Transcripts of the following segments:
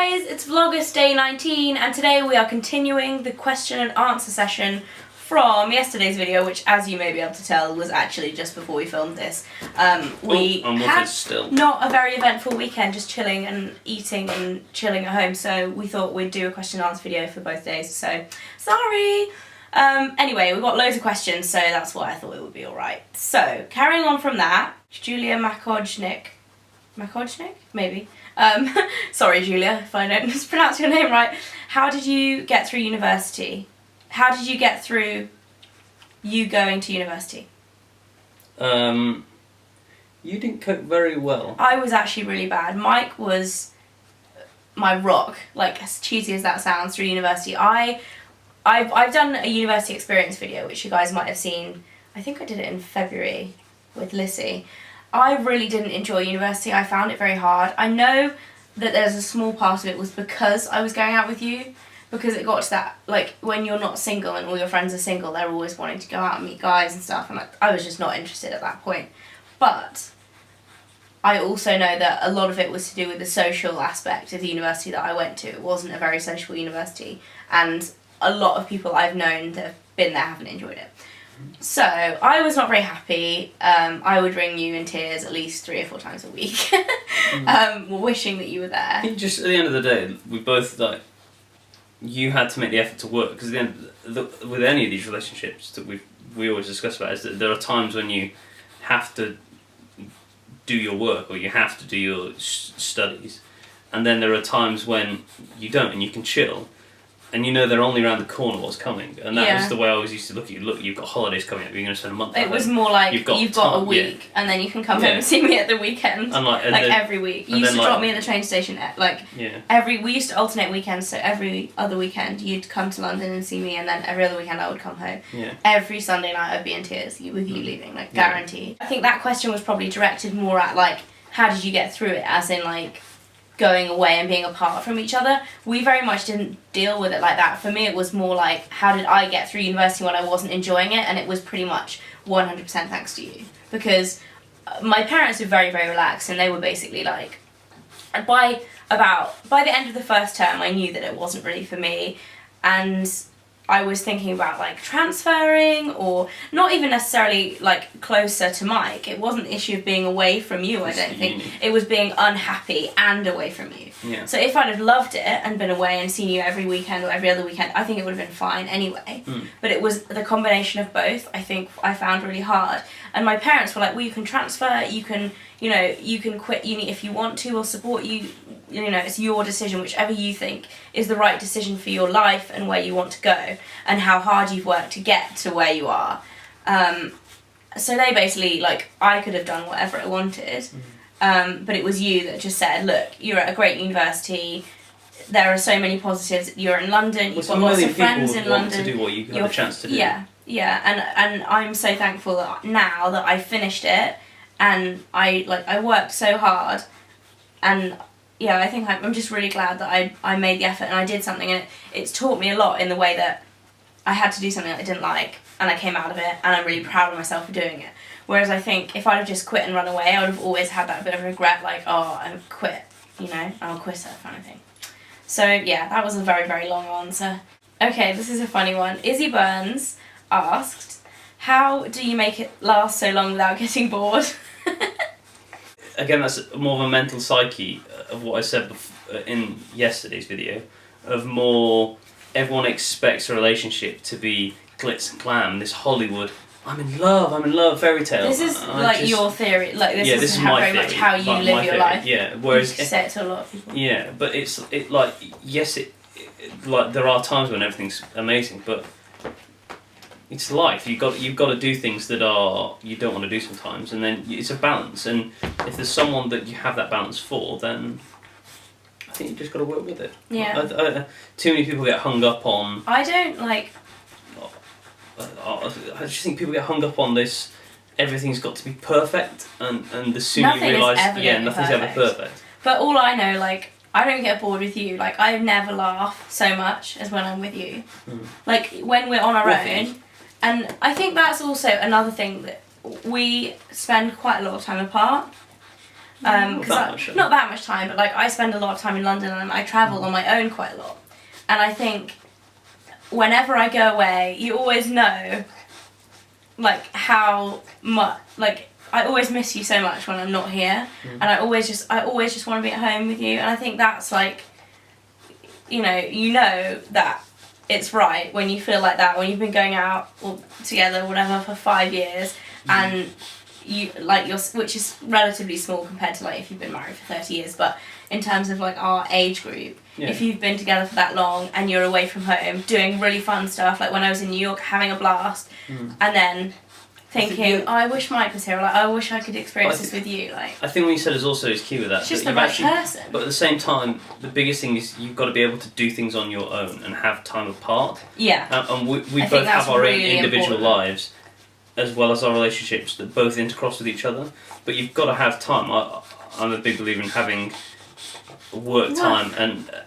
guys, it's Vlogust day 19 and today we are continuing the question and answer session from yesterday's video, which as you may be able to tell was actually just before we filmed this. We had not a very eventful weekend, just chilling and eating and chilling at home, so we thought we'd do a question and answer video for both days, so sorry! Anyway, we've got loads of questions, so that's why I thought it would be alright. So, carrying on from that, Julia Makojnik, maybe. Sorry Julia, if I don't mispronounce your name right. How did you get through university? How did you get through you going to university? You didn't cope very well. I was actually really bad. Mike was my rock, like as cheesy as that sounds, through university. I've done a university experience video, which you guys might have seen. I think I did it in February with Lissy. I really didn't enjoy university. I found it very hard. I know that there's a small part of it was because I was going out with you, because it got to that, like, when you're not single and all your friends are single, they're always wanting to go out and meet guys and stuff, and I was just not interested at that point. But I also know that a lot of it was to do with the social aspect of the university that I went to. It wasn't a very social university, and a lot of people I've known that have been there haven't enjoyed it. So, I was not very happy. I would ring you in tears at least 3 or 4 times a week, wishing that you were there. I think just at the end of the day, we both, like, you had to make the effort to work, because at the end, with any of these relationships that we always discuss about, is that there are times when you have to do your work, or you have to do your studies, and then there are times when you don't, and you can chill. And you know they're only around the corner what's coming. And that was the way I always used to look at you. Look, you've got holidays coming up, you're going to spend a month It was more like, you've got a week, and then you can come home and see me at the weekend. And like every week. You used to drop me at the train station, we used to alternate weekends, so every other weekend you'd come to London and see me, and then every other weekend I would come home. Yeah. Every Sunday night I'd be in tears with you leaving, like, guaranteed. I think that question was probably directed more at, like, how did you get through it, as in, like, going away and being apart from each other. We very much didn't deal with it like that. For me, it was more like, how did I get through university when I wasn't enjoying it? And it was pretty much 100% thanks to you. Because my parents were very, very relaxed, and they were basically like, by the end of the first term, I knew that it wasn't really for me. And I was thinking about, like, transferring, or not even necessarily, like, closer to Mike. It wasn't the issue of being away from you, I don't think. It was being unhappy and away from you. Yeah. So if I'd have loved it and been away and seen you every weekend or every other weekend, I think it would have been fine anyway. But it was the combination of both, I think, I found really hard. And my parents were like, well, you can transfer, you can, you know, you can quit uni if you want to, we'll support you. You know, it's your decision, whichever you think is the right decision for your life and where you want to go and how hard you've worked to get to where you are. So they basically, like, I could have done whatever I wanted, but it was you that just said, look, you're at a great university, there are so many positives, you're in London, you've got lots of friends in London. To do what you have a chance to do. Yeah, and I'm so thankful that now that I finished it, and I worked so hard, and yeah, I think I'm just really glad that I made the effort and I did something, and it's taught me a lot in the way that I had to do something that I didn't like, and I came out of it, and I'm really proud of myself for doing it. Whereas I think if I'd have just quit and run away, I would have always had that bit of regret, like, oh, I quit, you know, I'm a quitter kind of thing. So yeah, that was a very, very long answer. Okay, this is a funny one. Izzy Burns asked, how do you make it last so long without getting bored? Again, that's more of a mental psyche of what I said in yesterday's video, of more, everyone expects a relationship to be glitz and glam, this Hollywood, I'm in love fairy tale. This is your theory, like this is very much how you live your life. Yeah, whereas you say it to a lot of people. Yeah, but like there are times when everything's amazing, but it's life. You've got to do things that you don't want to do sometimes, and then it's a balance. And if there's someone that you have that balance for, then I think you just got to work with it. Yeah. Too many people get hung up on. I don't like. I just think people get hung up on this. Everything's got to be perfect, and the sooner you realise, nothing's ever perfect. But all I know, like, I don't get bored with you. Like, I never laugh so much as when I'm with you. Like, when we're on our own. And I think that's also another thing, that we spend quite a lot of time apart. Not that much time, but like I spend a lot of time in London and I travel on my own quite a lot. And I think whenever I go away, you always know like how much, like I always miss you so much when I'm not here, and I always just want to be at home with you. And I think that's like, you know that it's right when you feel like that, when you've been going out or together, whatever, for 5 years, and you like which is relatively small compared to like if you've been married for 30 years, but in terms of like our age group, if you've been together for that long and you're away from home doing really fun stuff, like when I was in New York having a blast, and then thinking, I wish Mike was here, like I wish I could experience this with you. Like I think what you said is key with that. It's just the right person. But at the same time, the biggest thing is you've got to be able to do things on your own and have time apart. Yeah. And we both have our own individual lives, as well as our relationships that both intercross with each other. But you've got to have time. I'm a big believer in having work time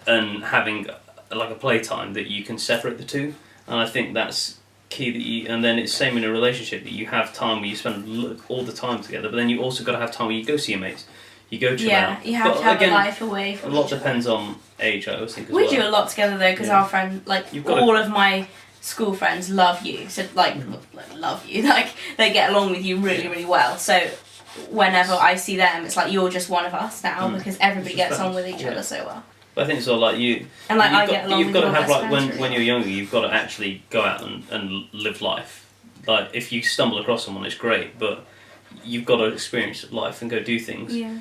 and having like a play time that you can separate the two. And I think that's key. And then it's same in a relationship, that you have time where you spend all the time together. But then you also got to have time where you go see your mates. You go chill out. Yeah, you have to have a life away from a lot depends on age, I always think, as we do a lot together though, because our friend, like all of my school friends love you, so like love you, like they get along with you really really well, so whenever I see them it's like you're just one of us now, because everybody gets on with each other so well. But I think it's all like you, and like I get along you've with got to have like when you're younger, you've got to actually go out and live life. Like if you stumble across someone, it's great, but you've got to experience life and go do things. Yeah.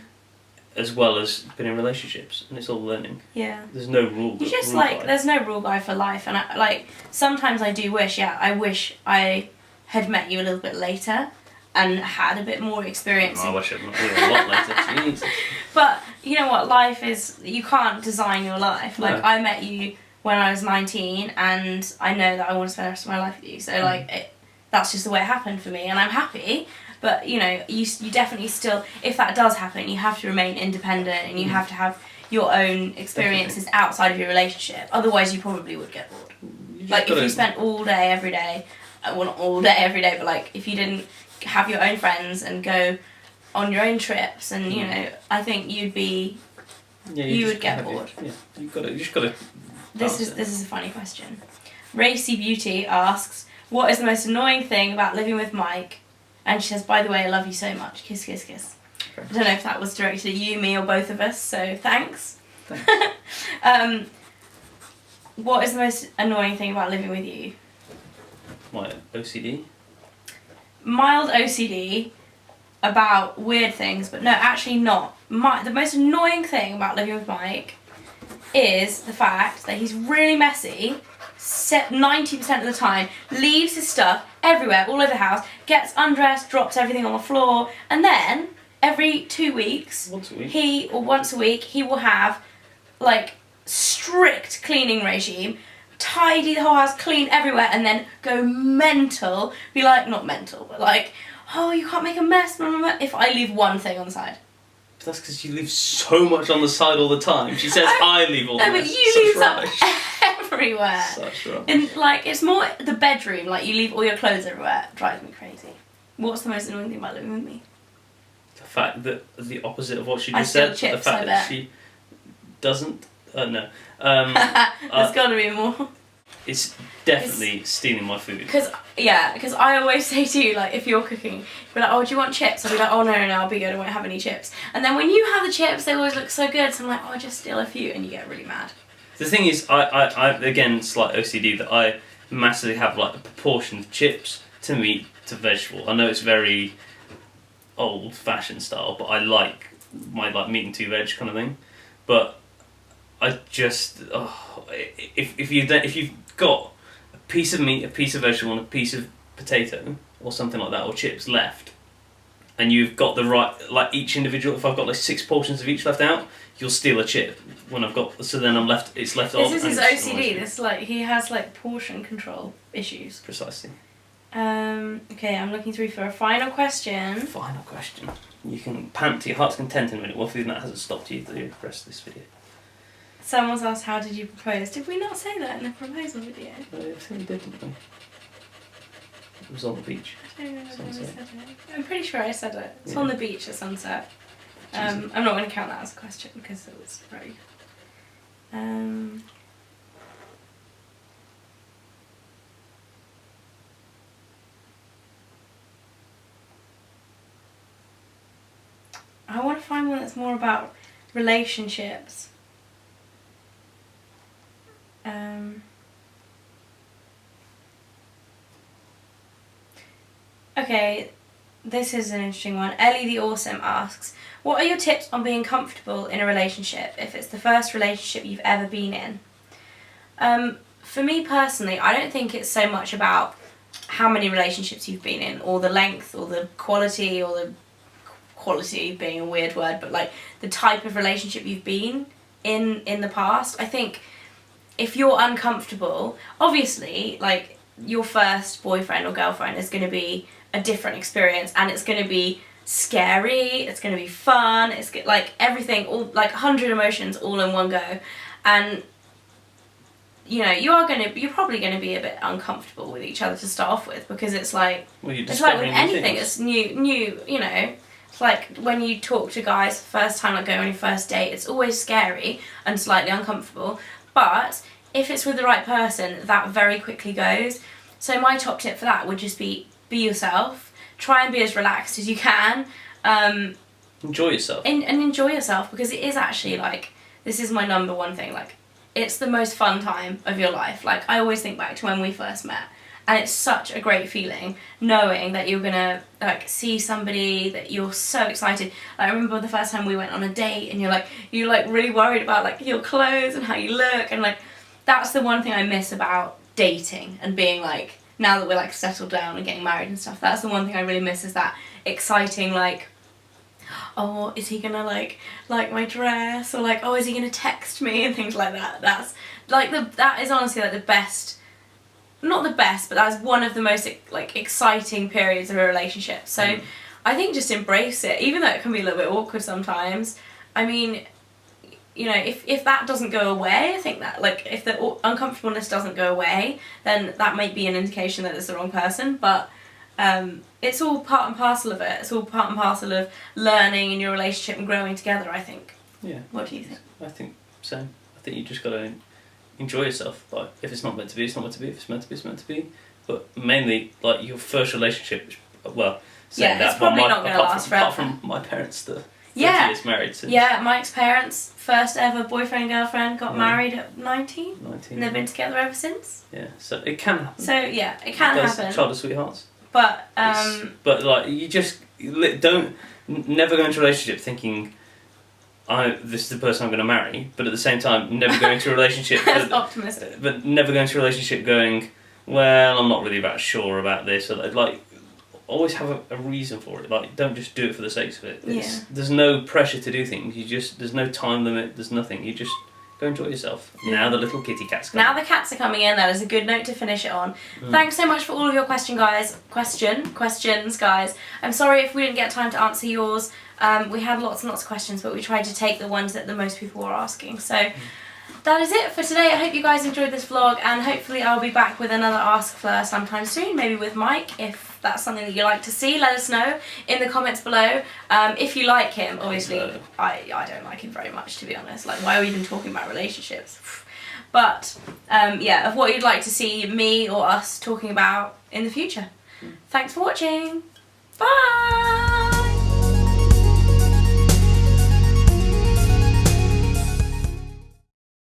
As well as being in relationships, and it's all learning. Yeah. There's no rule. You just there's no rule guide for life, and sometimes I do wish, I wish I had met you a little bit later, and had a bit more experience. I wish I'd met you a lot later. Jesus. But you know what, life is, you can't design your life. Like I met you when I was 19, and I know that I want to spend the rest of my life with you. So that's just the way it happened for me, and I'm happy. But you definitely still, if that does happen, you have to remain independent, and you have to have your own experiences outside of your relationship. Otherwise, you probably would get bored. Like if you spent all day every day, well not all day every day, but like if you didn't have your own friends and go on your own trips, and I think you'd be, you would get bored. Yeah, you just gotta. This is a funny question. Racy Beauty asks, what is the most annoying thing about living with Mike? And she says, by the way, I love you so much. Kiss, kiss, kiss. Okay. I don't know if that was directed at you, me, or both of us, so thanks. What is the most annoying thing about living with you? My OCD? Mild OCD about weird things, but no, actually not. The most annoying thing about living with Mike is the fact that he's really messy, 90% of the time, leaves his stuff everywhere, all over the house, gets undressed, drops everything on the floor, and then every 2 weeks, once a week, he will have like strict cleaning regime, tidy the whole house, clean everywhere, and then go mental, be like, not mental, but like, oh, you can't make a mess, if I leave one thing on the side. But that's because you leave so much on the side all the time. She says I leave all the mess. No, but you leave stuff everywhere. Such rubbish. And like, it's more the bedroom, like you leave all your clothes everywhere. It drives me crazy. What's the most annoying thing about living with me? The fact that the opposite of what she just said. Chips, the fact that she doesn't. No. There's got to be more. It's definitely stealing my food. Because I always say to you, like, if you're cooking, you'll be like, oh, do you want chips? I'll be like, oh, no, I'll be good, I won't have any chips. And then when you have the chips, they always look so good, so I'm like, oh, just steal a few, and you get really mad. The thing is, I again, it's like OCD, that I massively have, like, a proportion of chips to meat to vegetable. I know it's very old-fashioned style, but I like my, like, meat and two veg kind of thing. But I just, if you've got a piece of meat, a piece of vegetable, and a piece of potato or something like that, or chips left, and you've got the right, like each individual, if I've got like 6 portions of each left out, you'll steal a chip when I've got, so then it's left off. This is his OCD. This he has like portion control issues. Precisely. Okay, I'm looking through for a final question. Final question. You can pant to your heart's content in a minute. What if that hasn't stopped you through the rest of this video? Someone's asked, how did you propose? Did we not say that in the proposal video? I think we did, didn't we? It was on the beach. I don't know if I said it. I'm pretty sure I said it. It's on the beach at sunset. I'm not going to count that as a question because it was very... I want to find one that's more about relationships. Okay, this is an interesting one. Ellie the Awesome asks, what are your tips on being comfortable in a relationship if it's the first relationship you've ever been in? For me personally, I don't think it's so much about how many relationships you've been in, or the length, or the quality, or the quality being a weird word, but like the type of relationship you've been in the past. I think if you're uncomfortable, obviously, like, your first boyfriend or girlfriend is going to be a different experience, and it's going to be scary, it's going to be fun, it's like everything, all like 100 emotions all in one go, and you know, you're probably going to be a bit uncomfortable with each other to start off with, because it's like, it's like with anything, it's new, you know. It's like when you talk to guys first time, like going on your first date, it's always scary and slightly uncomfortable, but if it's with the right person, that very quickly goes. So my top tip for that would just be yourself, try and be as relaxed as you can. Enjoy yourself. And enjoy yourself, because it is actually, like, this is my number one thing, like, it's the most fun time of your life. Like, I always think back to when we first met, and it's such a great feeling knowing that you're gonna, like, see somebody that you're so excited. Like, I remember the first time we went on a date, and you're like really worried about, like, your clothes and how you look, and like, that's the one thing I miss about dating and being, like, now that we're, like, settled down and getting married and stuff, that's the one thing I really miss, is that exciting, like, oh, is he gonna like my dress, or like, oh, is he gonna text me, and things like that. That's like that is honestly like the best, not the best, but that's one of the most like exciting periods of a relationship. So I think just embrace it, even though it can be a little bit awkward sometimes. I mean, you know, if that doesn't go away, I think that, like, if the uncomfortableness doesn't go away, then that might be an indication that it's the wrong person, but it's all part and parcel of it. It's all part and parcel of learning in your relationship and growing together, I think. Yeah. What do you think? I think same. I think you just got to enjoy yourself. Like, if it's not meant to be, it's not meant to be. If it's meant to be, it's meant to be. But mainly, like, your first relationship, well, saying that, it's probably not going to last forever. Apart from my parents, 30 years married since. Yeah, Mike's parents, first ever boyfriend and girlfriend, got married at 19. And they've been together ever since. Yeah, so it can happen. So, yeah, it can happen. Child of sweethearts. But, but, like, you just never go into a relationship thinking, this is the person I'm going to marry, but at the same time, never go into a relationship... That's optimistic. But never go into a relationship going, well, I'm not really sure about this, or, like, always have a reason for it. Like, don't just do it for the sake of it. There's no pressure to do things. There's no time limit. There's nothing. You just go enjoy yourself. Now the little kitty cat's coming. Now the cats are coming in. That is a good note to finish it on. Thanks so much for all of your questions, guys. I'm sorry if we didn't get time to answer yours. We had lots and lots of questions, but we tried to take the ones that the most people were asking. So that is it for today. I hope you guys enjoyed this vlog, and hopefully I'll be back with another Ask Fleur sometime soon, maybe with Mike. If that's something that you like to see, let us know in the comments below. If you like him, obviously, I don't like him very much, to be honest. Like, why are we even talking about relationships? But, yeah, of what you'd like to see me or us talking about in the future. Thanks for watching. Bye!